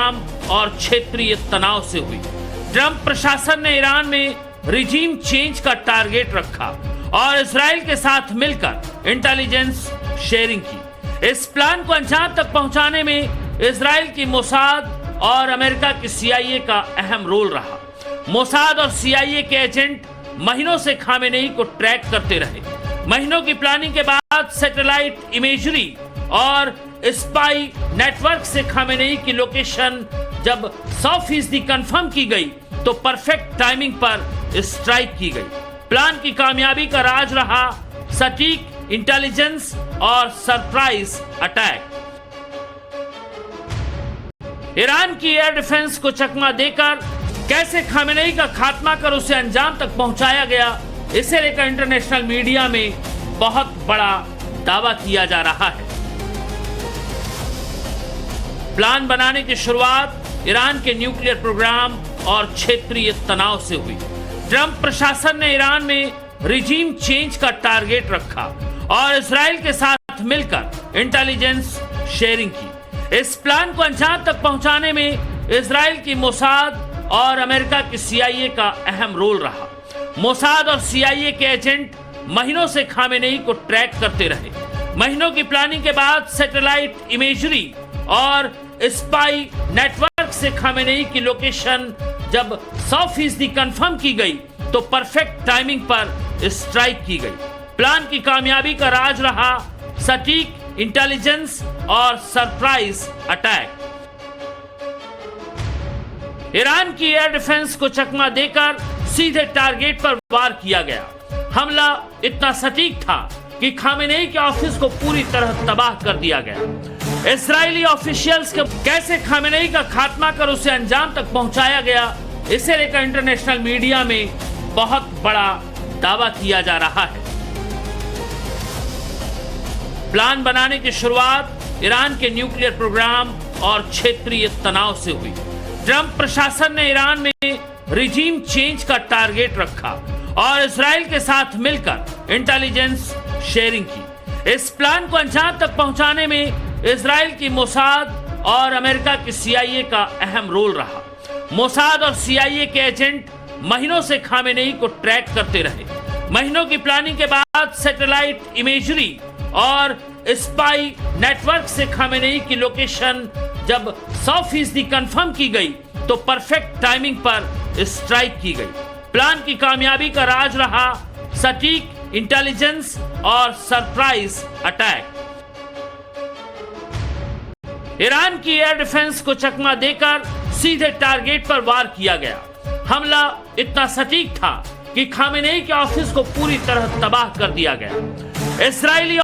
Programme और क्षेत्रीय तनाव से हुई। ट्रंप प्रशासन ने ईरान में रिजीम चेंज का टारगेट रखा और इजराइल के साथ मिलकर इंटेलिजेंस शेयरिंग की। इस प्लान को अंजाम तक पहुंचाने में इजराइल की मोसाद और अमेरिका की CIA का अहम रोल रहा। मोसाद और CIA के एजेंट महीनों से खामेनेई को ट्रैक करते रहे। महीनों की प्लानिंग के बाद सैटेलाइट इमेजरी और स्पाई नेटवर्क से खामेनेई की लोकेशन जब 100% कंफर्म की गई तो परफेक्ट टाइमिंग पर स्ट्राइक की गई। प्लान की कामयाबी का राज रहा सटीक इंटेलिजेंस और सरप्राइज अटैक। ईरान की एयर डिफेंस को चकमा देकर कैसे खामेनेई का खात्मा कर उसे अंजाम तक पहुंचाया गया, इसे लेकर इंटरनेशनल मीडिया में बहुत बड़ा दावा किया जा रहा है। प्लान बनाने की शुरुआत ईरान के न्यूक्लियर प्रोग्राम और क्षेत्रीय तनाव से हुई। ट्रंप प्रशासन ने ईरान में रिजीम चेंज का टारगेट रखा और इजराइल के साथ मिलकर इंटेलिजेंस शेयरिंग की। इस प्लान को अंजाम तक पहुंचाने में इजराइल की मोसाद और अमेरिका की CIA का अहम रोल रहा। मोसाद और CIA के एजेंट महीनों से खामेनेई को ट्रैक करते रहे। महीनों की प्लानिंग के बाद सैटेलाइट इमेजरी और स्पाई नेटवर्क से खामेनेई की लोकेशन जब 100% कंफर्म की गई तो परफेक्ट टाइमिंग पर स्ट्राइक की गई। प्लान की कामयाबी का राज रहा सटीक इंटेलिजेंस और सरप्राइज अटैक। ईरान की एयर डिफेंस को चकमा देकर सीधे टारगेट पर वार किया गया। हमला इतना सटीक था कि खामेनेई के ऑफिस को पूरी तरह तबाह कर दिया गया। इजरायली ऑफिशियल्स के कैसे खामेनेई का खात्मा कर उसे अंजाम तक पहुंचाया गया, इसे लेकर इंटरनेशनल मीडिया में बहुत बड़ा दावा किया जा रहा है। प्लान बनाने की शुरुआत ईरान के न्यूक्लियर प्रोग्राम और क्षेत्रीय तनाव से हुई। ट्रंप प्रशासन ने ईरान में रिजीम चेंज का टारगेट रखा और इजराइल के साथ मिलकर इंटेलिजेंस शेयरिंग की। इस प्लान को अंजाम तक पहुंचाने में इजराइल की मोसाद और अमेरिका की CIA का अहम रोल रहा। मोसाद और CIA के एजेंट महीनों से खामेनेई को ट्रैक करते रहे। महीनों की प्लानिंग के बाद सैटेलाइट इमेजरी और स्पाई नेटवर्क से खामेनेई की लोकेशन जब 100% कंफर्म की गई तो परफेक्ट टाइमिंग पर स्ट्राइक की गई। प्लान की कामयाबी का राज रहा सटीक इंटेलिजेंस और सरप्राइज अटैक। ईरान की एयर डिफेंस को चकमा देकर सीधे टारगेट पर वार किया गया। हमला इतना सटीक था कि खामेनेई के ऑफिस को पूरी तरह तबाह कर दिया गया। इजरायली